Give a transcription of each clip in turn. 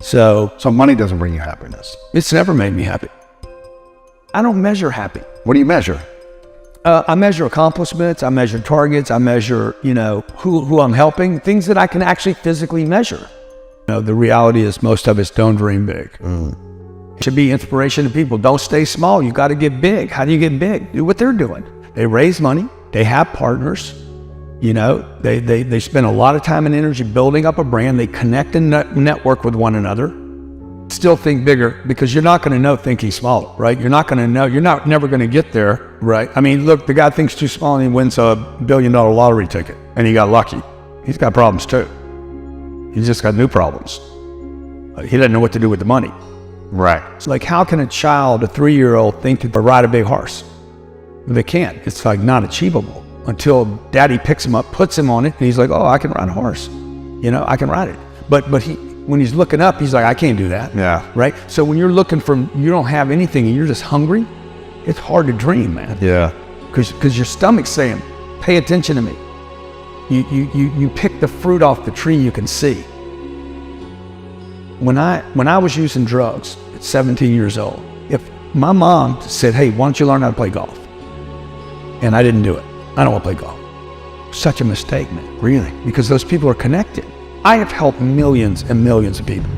So money doesn't bring you happiness. it's never made me happy. I don't measure happy. What do you measure? I measure accomplishments. I measure targets. I measure, who I'm helping, things that I can actually physically measure. The reality is most of us don't dream big. It should be inspiration to people. Don't stay small. You got to get big. How do you get big? Do what they're doing. They raise money. They have partners. They spend a lot of time and energy building up a brand. They connect and network with one another. Still think bigger, because you're not going to know thinking small, right? You're not going to know. You're never going to get there, right? I mean, look, the guy thinks too small and he wins a $1 billion lottery ticket and he got lucky. He's got problems too. He's just got new problems. He doesn't know what to do with the money. Right. It's like, how can a child, a 3-year-old, think to ride a big horse? They can't. It's like not achievable until daddy picks him up, puts him on it, and he's like, oh, I can ride a horse. I can ride it. But when he's looking up, he's like, I can't do that. Yeah. Right? So when you're looking you don't have anything and you're just hungry, it's hard to dream, man. Yeah. Because your stomach's saying, pay attention to me. You pick the fruit off the tree you can see. When I was using drugs at 17 years old, if my mom said, hey, why don't you learn how to play golf? And I didn't do it. I don't want to play golf. Such a mistake, man. Really? Because those people are connected. I have helped millions and millions of people.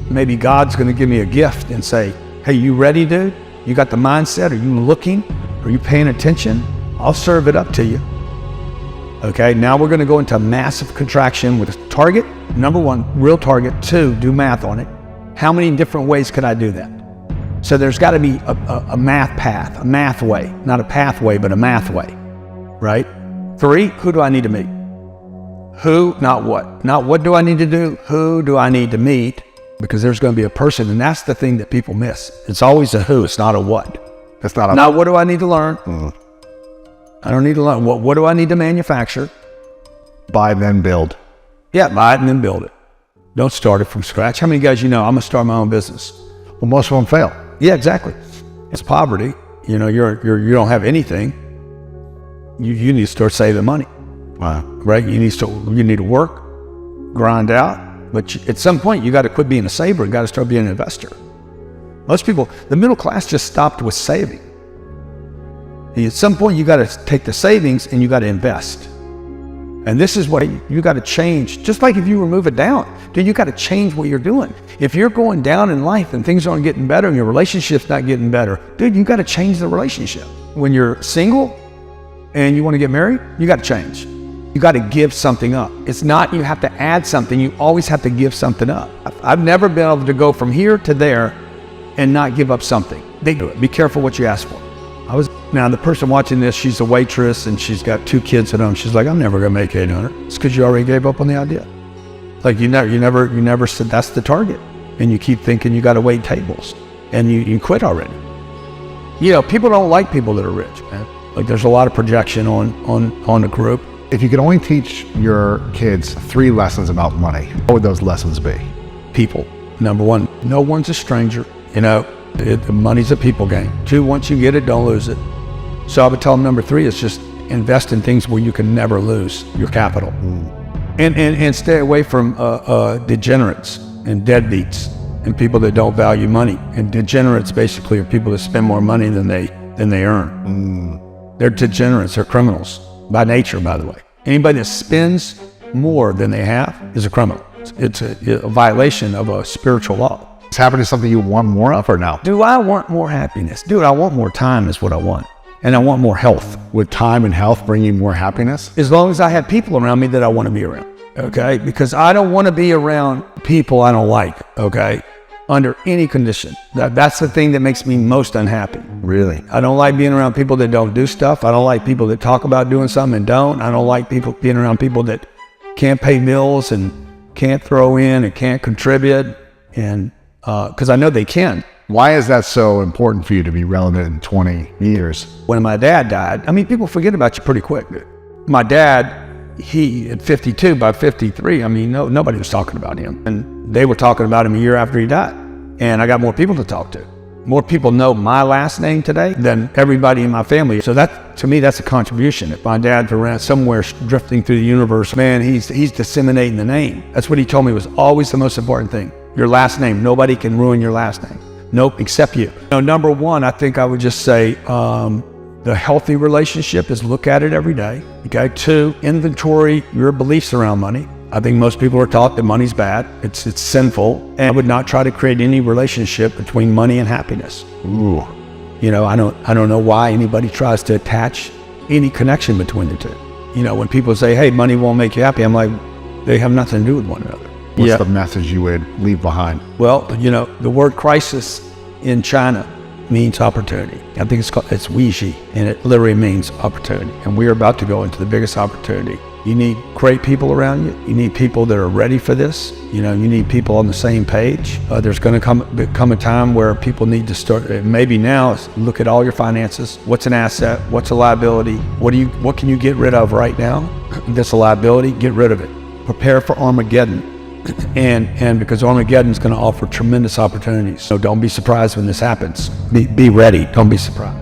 Maybe God's going to give me a gift and say, hey, you ready, dude? You got the mindset? Are you looking? Are you paying attention? I'll serve it up to you. Okay, now we're going to go into massive contraction with a target. Number 1, real target. 2, do math on it. How many different ways could I do that? So there's got to be a math path, a math way. Not a pathway, but a math way, right? 3, who do I need to meet? Who, not what. Not what do I need to do? Who do I need to meet? Because there's going to be a person, and that's the thing that people miss. It's always a who, it's not a what. It's not a... Now, what do I need to learn? I don't need to learn. What do I need to manufacture? Buy, then build. Yeah, buy it and then build it. Don't start it from scratch. How many guys I'm going to start my own business? Well, most of them fail. Yeah, exactly. It's poverty. You don't have anything. You need to start saving money. Wow. Right? You need to work, grind out, but at some point you got to quit being a saver and got to start being an investor. Most people, the middle class just stopped with saving. At some point you got to take the savings and you got to invest. And this is what you got to change. Just like if you remove it down, dude, you got to change what you're doing. If you're going down in life and things aren't getting better and your relationship's not getting better, dude, you got to change the relationship. When you're single and you want to get married, you got to change. You got to give something up. It's not you have to add something. You always have to give something up. I've never been able to go from here to there and not give up something. They do it. Be careful what you ask for. Now the person watching this, she's a waitress and she's got 2 kids at home. She's like, I'm never gonna make $800. It's because you already gave up on the idea. Like you never said that's the target, and you keep thinking you got to wait tables, and you quit already. People don't like people that are rich, man. Like there's a lot of projection on the group. If you could only teach your kids 3 lessons about money, what would those lessons be? People. Number 1, no one's a stranger. The money's a people game. 2, once you get it, don't lose it. So I would tell them number 3 is just invest in things where you can never lose your capital. And stay away from degenerates and deadbeats and people that don't value money. And degenerates basically are people that spend more money than they earn. They're degenerates, they're criminals by nature, by the way. Anybody that spends more than they have is a criminal. It's a violation of a spiritual law. Is happiness something you want more of or no? Do I want more happiness? Dude, I want more time is what I want. And I want more health. Would time and health bring you more happiness? As long as I have people around me that I want to be around, okay? Because I don't want to be around people I don't like, okay? Under any condition. That's the thing that makes me most unhappy. Really? I don't like being around people that don't do stuff. I don't like people that talk about doing something and don't. I don't like being around people that can't pay bills and can't throw in and can't contribute, and because I know they can. Why is that so important for you to be relevant in 20 years? When my dad died, people forget about you pretty quick. My dad, at 52, by 53, nobody was talking about him. And they were talking about him a year after he died. And I got more people to talk to. More people know my last name today than everybody in my family. So that, to me, that's a contribution. If my dad's around somewhere drifting through the universe, man, he's disseminating the name. That's what he told me was always the most important thing. Your last name. Nobody can ruin your last name. Nope, except you. Number one, I think I would just say the healthy relationship is look at it every day. Okay. 2, inventory your beliefs around money. I think most people are taught that money's bad. It's sinful. And I would not try to create any relationship between money and happiness. Ooh. I don't know why anybody tries to attach any connection between the two. When people say, hey, money won't make you happy, I'm like, they have nothing to do with one another. What's the message you would leave behind? Well, the word crisis in China means opportunity. I think it's Weiji, and it literally means opportunity. And we're about to go into the biggest opportunity. You need great people around you. You need people that are ready for this. You need people on the same page. There's going to come a time where people need to start, maybe now, look at all your finances. What's an asset? What's a liability? What can you get rid of right now? That's a liability, get rid of it. Prepare for Armageddon. And because Armageddon is going to offer tremendous opportunities. So don't be surprised when this happens. Be ready. Don't be surprised.